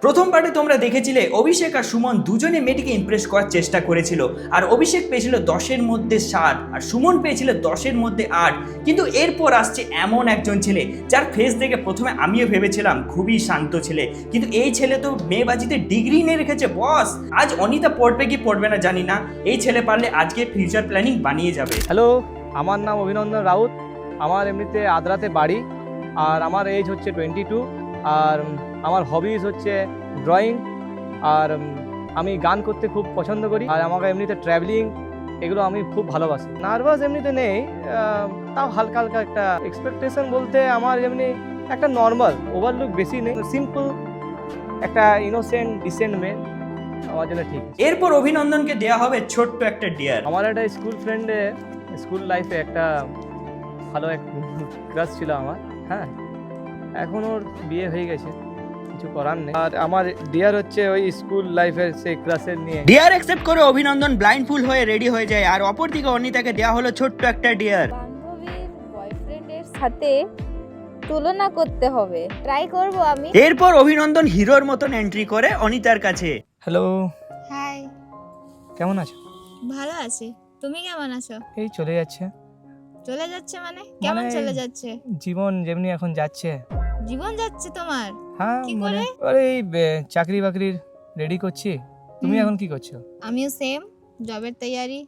প্রথম পার্টে তোমরা দেখেছিলে অভিষেক আর সুমন দুজনে মেয়েটিকে ইমপ্রেস করার চেষ্টা করেছিল, আর অভিষেক পেয়েছিল 10-এর মধ্যে 7 আর সুমন পেয়েছিল 10-এর মধ্যে 8। কিন্তু এরপর আসছে এমন একজন ছেলে যার ফেস দেখে প্রথমে আমিও ভেবেছিলাম খুবই শান্ত ছেলে, কিন্তু এই ছেলে তো মেয়েবাজিতে ডিগ্রি নিয়ে রেখেছে বস। আজ অনিতা পড়বে কি পড়বে না জানি না, এই ছেলে পারলে আজকে ফিউচার প্ল্যানিং বানিয়ে যাবে। হ্যালো, আমার নাম অভিনন্দন রাউত। আমার এমনিতে আদ্রাতে বাড়ি, আর আমার এজ হচ্ছে 22। আর আমার হবিজ হচ্ছে ড্রয়িং, আর আমি গান করতে খুব পছন্দ করি। আর আমাকে এমনিতে ট্রাভেলিং এগুলো আমি খুব ভালোবাসি। নার্ভাস এমনিতে নেই, তাও হালকা হালকা একটা এক্সপেকটেশন বলতে আমার এমনি একটা নর্মাল, ওভারলুক বেশি নেই, সিম্পল একটা ইনোসেন্ট ডিসেন্ট মেয়ে আমার জন্য ঠিক। এরপর অভিনন্দনকে দেওয়া হবে ছোট্ট একটা ডিয়ার। আমার একটা স্কুল ফ্রেন্ডে স্কুল লাইফে একটা ভালো এক ক্রাশ ছিল আমার। হ্যাঁ, এখন ওর বিয়ে হয়ে গেছে, কিছু করার নেই। আর আমার ডিয়ার হচ্ছে ওই স্কুল লাইফের সেই ক্রাশের নিয়ে। ডিয়ার অ্যাকসেপ্ট করে অভিনন্দন ব্লাইন্ডফুল হয়ে রেডি হয়ে যায়, আর অপরদিকে অনিতাকে দেওয়া হলো ছোট্ট একটা ডিয়ার। বান্ধবীর বয়ফ্রেন্ডের সাথে তুলনা করতে হবে, ট্রাই করব আমি। এরপর অভিনন্দন হিরোর মতন এন্ট্রি করে অনিতার কাছে। হ্যালো, হাই, কেমন আছো? ভালো আছি, তুমি কেমন আছো? এই চলে যাচ্ছে। চলে যাচ্ছে মানে কেমন চলে যাচ্ছে? জীবন যেমনি এখন যাচ্ছে। জীবন যাচ্ছে তোমার? হ্যাঁ, কি মানে করে? আরে এই চাকরি বাকরির রেডি করছি। তুমি এখন কি করছো? আমিও সেম, জবের তৈয়ারি,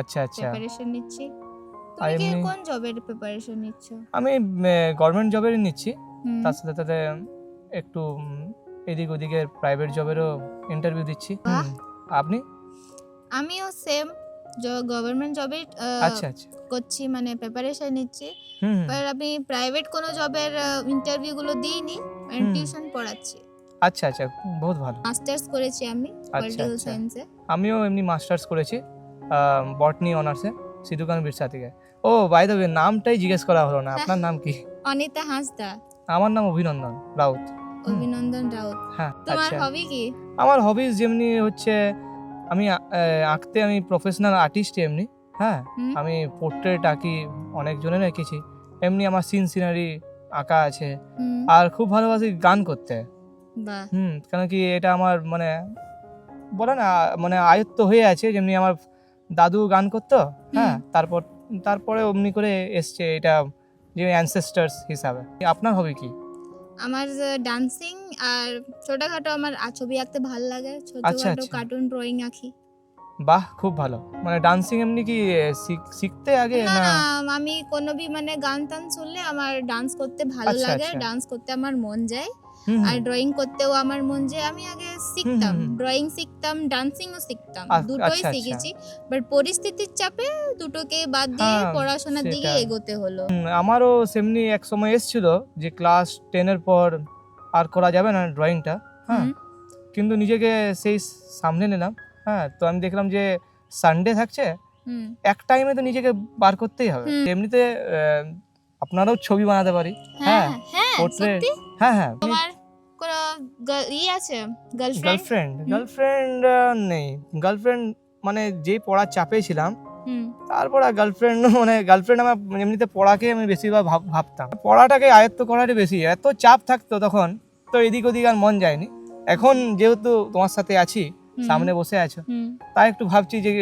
আচ্ছা আচ্ছা। প্রিপারেশন নিচ্ছি। আর তুমি কি এমনি- কোন জবের প্রিপারেশন নিচ্ছ? আমি গভর্নমেন্ট জবেরই নিচ্ছি, হুম, তার সাথে সাথে একটু এদিক ওদিকের প্রাইভেট জবেরও ইন্টারভিউ দিচ্ছি। বাহ। আপনি? আমিও সেম, গভর্নমেন্ট জবের আচ্ছা আচ্ছা। করছি, মানে প্রিপারেশন নিচ্ছি। হুম। বাট আমি প্রাইভেট কোনো জবের ইন্টারভিউ গুলো দিইনি, টিউশন পড়াচ্ছি। আচ্ছা আচ্ছা, বহুত ভালো। মাস্টার্স করেছি আমি পলিটিক্যাল আচ্ছা। সায়েন্সে। আমিও এমনি মাস্টার্স করেছি বটনি অনার্সে, সিধু কানু বিরসা থেকে। ও বাই দ্য ওয়ে, নামটাই জিজ্ঞেস করা হলো না, আপনার নাম কি? অনিতা হাঁসদা। আমার নাম অভিনন্দন রাউত। অভিনন্দন রাউত। হ্যাঁ। তোমার আচ্ছা, হবি কি? আমার হবিজ যেমনি হচ্ছে আমি আঁকতে, আমি প্রফেশনাল আর্টিস্ট এমনি। হ্যাঁ, হুম। আমি পোর্ট্রেট আঁকি, অনেকজনের এঁকেছি। এমনি আমার সিনারি আঁকা আছে। হুম, আর খুব ভালোবাসি গান করতে। বাহ। কেন কি এটা আমার মানে বলে না, মানে আয়ত্ত হয়ে আছে। যেমনি আমার দাদু গান করতো, হ্যাঁ, তারপরে অমনি করে এসছে এটা, যে অ্যানসেস্টার্স হিসাবে। আপনার হবি কি? আমার ডান্সিং, আর ছোটখাটো আমার ছবি আঁকতে ভালো লাগে, আচ্ছা, ছোটখাটো আচ্ছা। কার্টুন ড্রয়িং আঁকি। বাহ, খুব ভালো। মানে ডান্সিং এমনি কি শিখতে আগে না না? না, আমি কোনো মানে গান টান শুনলে আমার ডান্স করতে ভালো আচ্ছা, লাগে, আচ্ছা। ডান্স করতে আমার মন যায়। হুম, আর ড্রয়িং করতেও আমার মন যায়। আমি আগে শিখতাম, হুম। ড্রয়িং শিখতাম, ডান্সিংও শিখতাম, দুটোই আচ্ছা, আচ্ছা। শিখেছি। বাট পরিস্থিতির চাপে দুটোকে বাদ দিয়ে হ্যাঁ, পড়াশোনার দিকে সেটাই। এগোতে হলো। আমারও সেমনি এক সময় এসেছিল যে ক্লাস 10-এর পর আর করা যাবে না ড্রয়িংটা। হ্যাঁ, হুম, কিন্তু নিজেকে সেই সামনে নিলাম। হ্যাঁ, তো আমি দেখলাম যে সানডে থাকছে, হুম, এক টাইমে তো নিজেকে বার করতেই হবে। হুম। এমনিতে আপনারাও ছবি বানাতে পারি। হ্যাঁ হ্যাঁ, পোর্ট্রেট। সত্যি। হ্যাঁ। তোমার কোনো আছে গার্লফ্রেন্ড? গার্লফ্রেন্ড নেই। গার্লফ্রেন্ড মানে যেই পড়ার চাপে ছিলাম, হুম, তারপর আর গার্লফ্রেন্ড মানে গার্লফ্রেন্ড আমার এমনিতে পড়াকে আমি বেশিরভাগ ভাবতাম, পড়াটাকে আয়ত্ত করারই বেশি, এত চাপ থাকতো তখন, তো এদিক ওদিক আর মন যায়নি। এখন যেহেতু তোমার সাথে আছি, সামনে বসে আছো, হুম। তাই একটু ভাবছি যে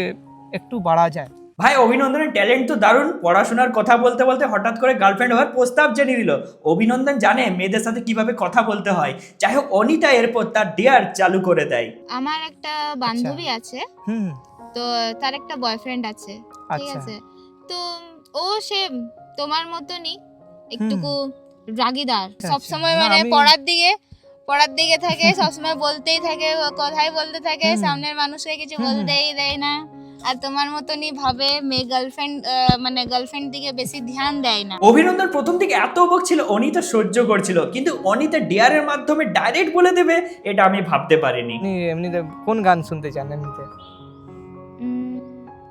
একটু বাড়া যায়। ভাই অভিনন্দনের ট্যালেন্ট তো দারুণ, পড়াশোনার কথা বলতে বলতে হঠাৎ করে গার্লফ্রেন্ড হওয়ার প্রস্তাব জেনে দিল। অভিনন্দন জানে মেয়েদের সাথে কিভাবে কথা বলতে হয়। যাই হোক, অনিতা এরপর তার ডিয়ার চালু করে দেয়। আমার একটা বান্ধবী আছে, হুম। তো তার একটা বয়ফ্রেন্ড আছে, ঠিক আচ্ছা। আছে? তো ও সে তোমার মতনই একটুকু রাগীদার, আচ্ছা, সব সময় না, মানে আমি- পড়ার দিকে থাকে, সবসময় বলতেই থাকে, কথাই বলতে থাকে, হুম। সামনের মানুষকে কিছু হুম, হুম। বলতেই দেয় না। আর তোমার মতনই ভাবে, মেয়ে গার্লফ্রেন্ড মানে গার্লফ্রেন্ড দিকে বেশি ধ্যান দেয় না। অভিনন্দন প্রথম দিকে এত অবাক ছিল, অনিতা সহ্য করছিল, কিন্তু অনিতা ডিয়ারের মাধ্যমে ডাইরেক্ট বলে দেবে এটা আমি ভাবতে পারিনি। আপনি এমনিতে কোন গান শুনতে চান এমনিতে?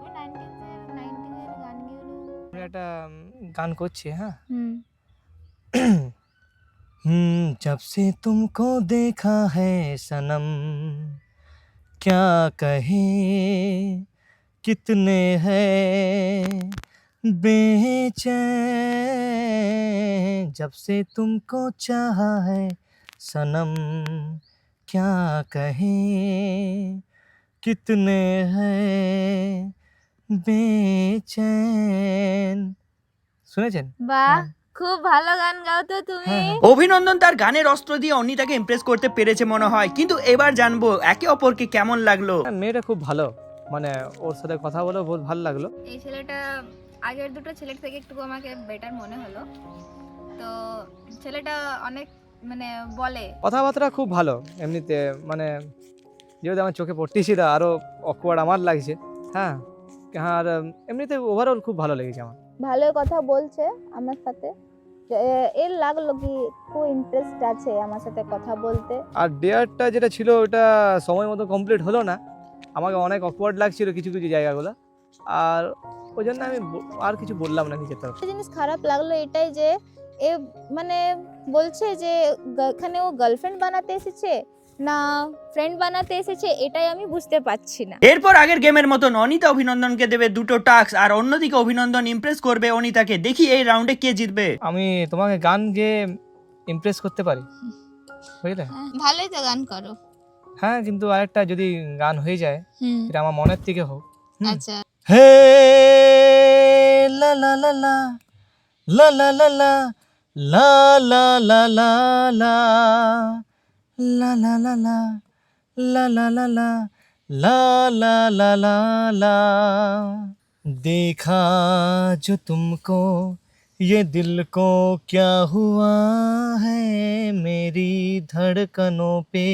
ওই 90s এর গানগুলো। আমি একটা গান করছি। হ্যাঁ। হুম। जब से तुमको देखा है सनम, क्या कहे कितने हैं बेचैन, जब से तुमको चाहा है सनम, क्या कहें कितने हैं বেচেন শুনেছেন? বাহ, হ্যাঁ। খুব ভালো গান গাও তো তুমি। হ্যাঁ। অভিনন্দন তার গানের অস্ত্র দিয়ে অনিতাকে ইমপ্রেস করতে পেরেছে মনে হয়, কিন্তু এবার জানবো একে অপরকে কেমন লাগলো। হ্যাঁ, মেয়েটা খুব ভালো, মানে ওর সাথে কথা বলে বহুত ভালো লাগলো। এই ছেলেটা আগের দুটো ছেলের থেকে একটু আমাকে বেটার মনে হলো। তো ছেলেটা অনেক মানে বলে, কথাবার্তা খুব ভালো এমনিতে, মানে যেহেতু আমার চোখে পড়তেছিল আরও অকওয়ার্ড আমার লাগছে। হ্যাঁ, আর এমনিতে ওভারঅল খুব ভালো লেগেছে আমার। ভালো কথা বলছে আমার সাথে, এর লাগলো কি খুব ইন্টারেস্ট আছে আমার সাথে কথা বলতে। আর ডেয়ারটা যেটা ছিল ওটা সময় মতো কমপ্লিট হলো না, আমাকে অনেক অকওয়ার্ড লাগছিল কিছু কিছু জায়গাগুলো, আর ওই জন্য আমি আর কিছু বললাম না নিজের তরফ। একটা জিনিস খারাপ লাগলো এটাই যে এ মানে বলছে যে এখানে ও গার্লফ্রেন্ড বানাতে এসেছে না ফ্রেন্ড বানাতে এসেছে, এটাই আমি বুঝতে পারছি না। এরপর আগের গেমের মতন অনিতা অভিনন্দনকে দেবে দুটো টাস্ক, আর অন্যদিকে অভিনন্দন ইমপ্রেস করবে অনিতাকে। দেখি এই রাউন্ডে কে জিতবে। আমি তোমাকে গান গেয়ে ইমপ্রেস করতে পারি, বুঝলে? ভালোই তো গান করো। হ্যাঁ, কিন্তু আরেকটা যদি গান হয়ে যায় সেটা আমার মনের থেকে হোক। আচ্ছা, হে লা লা লা লা লা লা লা লা লা লা লা লা লা লা লা লা লা লা লা ला ला ला ला ला ला देखा जो तुमको ये दिल को क्या हुआ है मेरी धड़कनों पे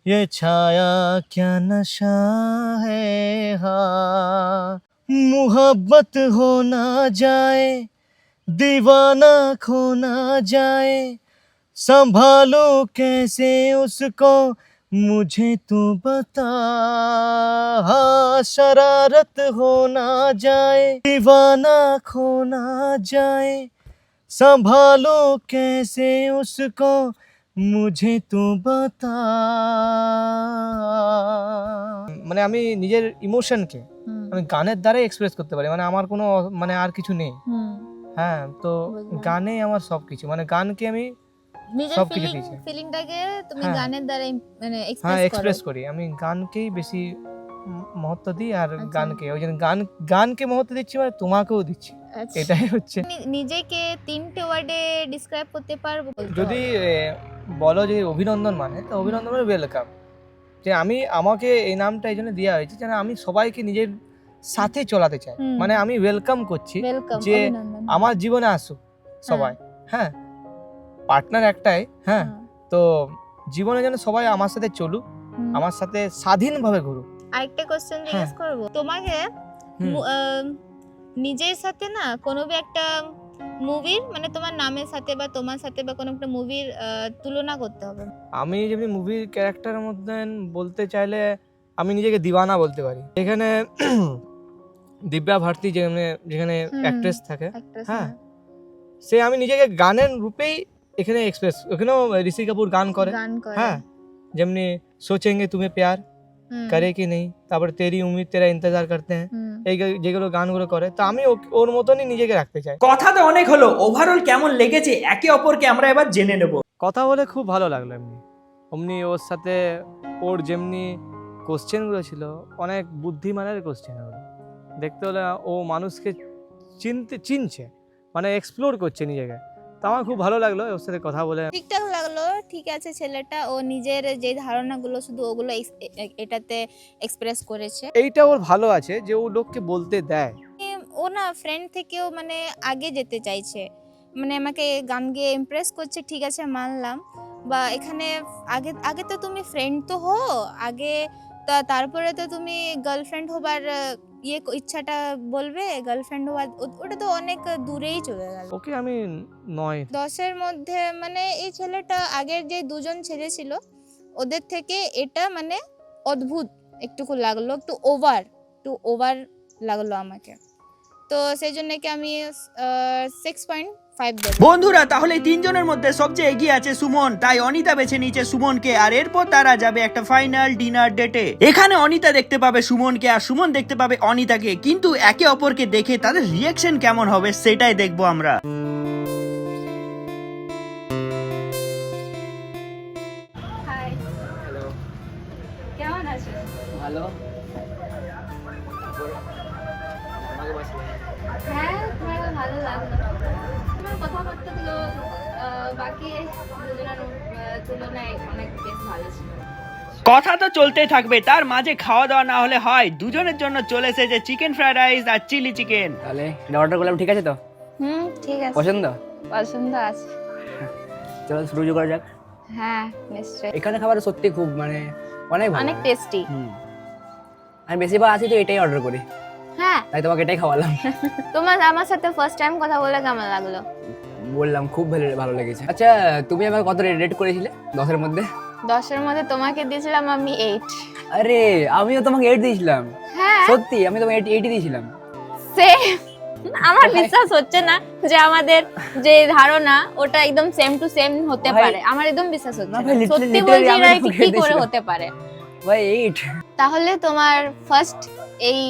ये छाया क्या नशा है हाँ मोहब्बत हो ना जाए दीवाना खो ना जाए संभालो कैसे उसको मुझे तू बता हाँ शरारत हो ना जाए दीवाना खो ना जाए संभालो कैसे उसको मुझे तू बता। মানে আমি নিজের ইমোশনকে আমি গানের দ্বারাই এক্সপ্রেস করতে পারি, মানে আমার কোনো মানে আর কিছু নেই। হ্যাঁ, তো বুঝলাম। গানে আমার সব কিছু, মানে গানকে আমি নিজের সবকিছু দিয়েছে। ফিলিংটাকে তুমি হ্যাঁ। গানের দ্বারা মানে হ্যাঁ এক্সপ্রেস এক্সপ্রেস করো। করি, আমি গানকেই বেশি মহত্ব দিই, আর আচ্ছা। গানকে ওই জন্য গানকে মহত্ব দিচ্ছি, মানে তোমাকেও দিচ্ছি, আচ্ছা। এটাই হচ্ছে। নিজেকে তিনটে ওয়ার্ডে ডিসক্রাইব করতে পারবো? যদি বলো যে অভিনন্দন মানে, তো অভিনন্দন মানে ওয়েলকাম, যে আমাকে এই নামটা এই জন্য দেওয়া হয়েছে যেন আমি সবাইকে নিজের সাথে চলাতে চাই, হুম। মানে আমি ওয়েলকাম করছি ওয়েলকাম, যে অভিনন্দন। আমার জীবনে আসুক সবাই। হ্যাঁ, পার্টনার একটাই। হ্যাঁ, তো জীবনে যেন সবাই আমার সাথে চলুক, হুম। আমার সাথে স্বাধীনভাবে ঘুরুক। আরেকটা কোশ্চেন জিজ্ঞেস করব তোমাকে, হুম। নিজের সাথে না কোনো একটা মুভির মানে তোমার নামের সাথে বা তোমার সাথে বা কোনো একটা মুভির তুলনা করতে হবে। আমি যেমনি মুভির ক্যারেক্টারের মধ্যে বলতে চাইলে আমি নিজেকে দিওয়ানা বলতে পারি। এখানে দিব্যা ভারতী যেখানে হুম। অ্যাক্ট্রেস থাকে, Actress, হ্যাঁ, সে আমি নিজেকে গানের রূপেই এখানে এক্সপ্রেস, ওখানেও ঋষি কাপুর গান করে। গান করে। হ্যাঁ, যেমনি সোচেঙ্গে তুমি প্যার হুম, করে কি নেই, তারপরে তেরি উম্মিদ তেরা ইন্তজার করতে হ্যাঁ, হুম। এই যেগুলো গানগুলো করে, তো আমি ওর মতনই নিজেকে রাখতে চাই। কথা তো অনেক হলো, ওভারঅল কেমন লেগেছে একে অপরকে আমরা এবার জেনে নেব। কথা বলে খুব ভালো লাগলো, অমনি ওর সাথে ওর যেমনি কোশ্চেনগুলো ছিল অনেক বুদ্ধিমানের কোশ্চেন, দেখতে হলে ও মানুষকে চিনছে, মানে এক্সপ্লোর করছে নিজেকে, তো আমার খুব ভালো লাগলো ওর সাথে কথা বলে। ঠিকঠাক লাগলো, ঠিক আছে। ছেলেটা ও নিজের যে ধারণাগুলো শুধু ওগুলো এটাতে এক্সপ্রেস করেছে। এইটা ওর ভালো আছে যে ও লোককে বলতে দেয়। ও না ফ্রেন্ড থেকেও মানে আগে যেতে চাইছে, মানে আমাকে গান গেয়ে ইমপ্রেস করছে, ঠিক আছে মানলাম, বা এখানে আগে আগে তো তুমি ফ্রেন্ড তো হো আগে, তারপরে তো তুমি গার্লফ্রেন্ড হবার ইচ্ছাটা বলবে, গার্লফ্রেন্ড হওয়ার ওটা তো অনেক দূরেই চলে গেল। ওকে আমি 9 10-এর মধ্যে মানে এই ছেলেটা আগের যে দুজন ছেলে ছিল ওদের থেকে এটা মানে অদ্ভুত একটুকু লাগলো, একটু ওভার লাগলো আমাকে, তো সেই জন্য কি আমি 6.5 দেব। বন্ধুরা, তাহলে এই তিনজনের মধ্যে সবচেয়ে এগিয়ে আছে সুমন, তাই অনিতা বেছে নিয়েছে সুমনকে, আর এরপর তারা যাবে একটা ফাইনাল ডিনার ডেটে। এখানে অনিতা দেখতে পাবে সুমনকে আর সুমন দেখতে পাবে অনিতাকে, কিন্তু একে অপরকে দেখে তাদের রিয়াকশন কেমন হবে সেটাই দেখবো আমরা। হাই, আছো? ভালো। হ্যাঁ, তোমার ভালো লাগলো। তোমার কথাবার্তাগুলো বাকি দুজনের তুলনায় অনেক বেশ ভালো ছিল। কথা তো চলতেই থাকবে, তার মাঝে খাওয়া দাওয়া না হলে হয়। দুজনের জন্য চলে এসেছে চিকেন ফ্রাইড রাইস আর চিলি চিকেন। তাহলে অর্ডার করলাম, ঠিক আছে তো? ঠিক আছে, পছন্দ? পছন্দ আছে। চলো শুরু করা যাক। হ্যাঁ নিশ্চয়ই, এখানে খাবার সত্যি খুব মানে অনেক ভালো, অনেক টেস্টি। আমি বেশিরভাগ আসি তো এটাই অর্ডার করি, হ্যাঁ, তাই তোমাকে এটাই খাওয়ালাম। তোমার আমার সাথে ফার্স্ট টাইম কথা বলে কেমন লাগলো? বললাম খুব ভালো ভালো লেগেছে। আচ্ছা তুমি আমাকে কত রেট করেছিলে 10-এর মধ্যে? 10-এর মধ্যে তোমাকে দিয়েছিলাম আমি 8। আরে আমিও তোমাকে 8 দিয়েছিলাম। হ্যাঁ সত্যি আমি তোমাকে 8 দিয়েছিলাম। সেম। আমার বিশ্বাস হচ্ছে না যে আমাদের যে ধারণা ওটা একদম সেম টু সেম হতে ভাই, পারে। আমার একদম বিশ্বাস হচ্ছে না না। ভাই, সত্যি literally বলছি, আমি এটা তোমাকে কি করে দিয়েছিলাম। হতে পারে? ভাই 8। তাহলে তোমার ফার্স্ট এই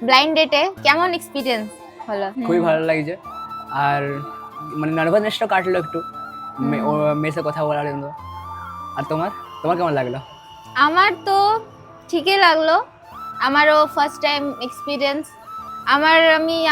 ব্লাইন্ড ডেটে কেমন এক্সপিরিয়েন্স হলো? খুবই ভালো লাগছে, আর মানে নার্ভাসনেসটা কাটলো একটু মেয়ের সাথে কথা বলার জন্য। আর তোমার কেমন লাগলো? আমার তো ঠিকই লাগলো, আমারও ফার্স্ট টাইম এক্সপিরিয়েন্স।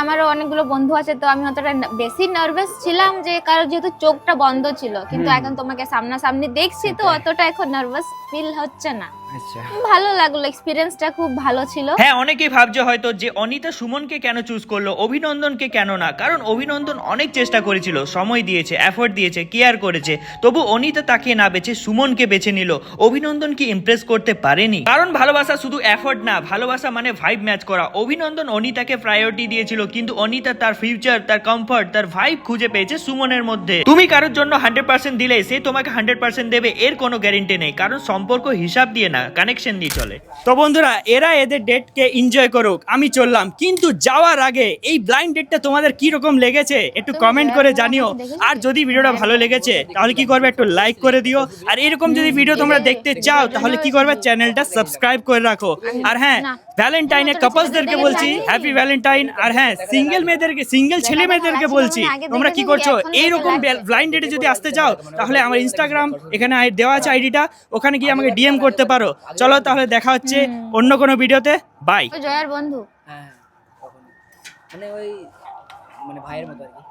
আমারও অনেকগুলো বন্ধু আছে, তো আমি অতটা বেশি নার্ভাস ছিলাম যে কারণ যেহেতু চোখটা বন্ধ ছিল, কিন্তু এখন তোমাকে সামনাসামনি দেখছি তো অতটা এখন নার্ভাস ফিল হচ্ছে না। আচ্ছা, ভালো লাগলো, এক্সপিরিয়েন্সটা খুব ভালো ছিল। হ্যাঁ, অনেকেই ভাবছে হয়তো যে অনিতা সুমনকে কেন চুজ করলো, অভিনন্দনকে কেন না। কারণ অভিনন্দন অনেক চেষ্টা করেছিল, সময় দিয়েছে, এফোর্ট দিয়েছে, কেয়ার করেছে, তবু অনিতা তাকে না বেছে সুমনকে বেছে নিল। অভিনন্দনকে ইমপ্রেস করতে পারেনি। কারণ ভালোবাসা শুধু এফোর্ট না, ভালোবাসা মানে ভাইব ম্যাচ করা। অভিনন্দন অনিতাকে প্রায়োরিটি দিয়েছিল, কিন্তু অনিতা তার ফিউচার, তার কমফর্ট, তার ভাইব খুঁজে পেয়েছে সুমনের মধ্যে। তুমি কারোর জন্য 100% দিলে সে তোমাকে 100% দেবে এর কোনো গ্যারান্টি নেই, কারণ সম্পর্ক হিসাব দিয়ে না, কানেকশন দিয়ে চলে। তো বন্ধুরা, এরা এদের ডেটকে এনজয় করুক, আমি চললাম। কিন্তু যাওয়ার আগে এই ব্লাইন্ড ডেটটা তোমাদের কি রকম লেগেছে একটু কমেন্ট করে জানিও। আর যদি ভিডিওটা ভালো লেগেছে তাহলে কি করবে, একটু লাইক করে দিও। আর এরকম যদি ভিডিও তোমরা দেখতে চাও তাহলে কি করবে, চ্যানেলটা সাবস্ক্রাইব করে রাখো। আর হ্যাঁ, ভ্যালেন্টাইনে কাপলসদেরকে বলছি হ্যাপি ভ্যালেন্টাইন। আর হ্যাঁ, সিঙ্গেল ছেলে মেয়েদেরকে বলছি তোমরা কি করছো, এইরকম ব্লাইন্ড ডেটে যদি আসতে চাও তাহলে আমার ইনস্টাগ্রাম এখানে দেওয়া আছে আইডিটা, ওখানে গিয়ে আমাকে ডিএম করতে পারো। চলো তাহলে দেখা হচ্ছে অন্য কোনো ভিডিওতে, বাই। জয়ার বন্ধু হ্যাঁ, মানে ওই মানে ভাইয়ের মতো আর কি।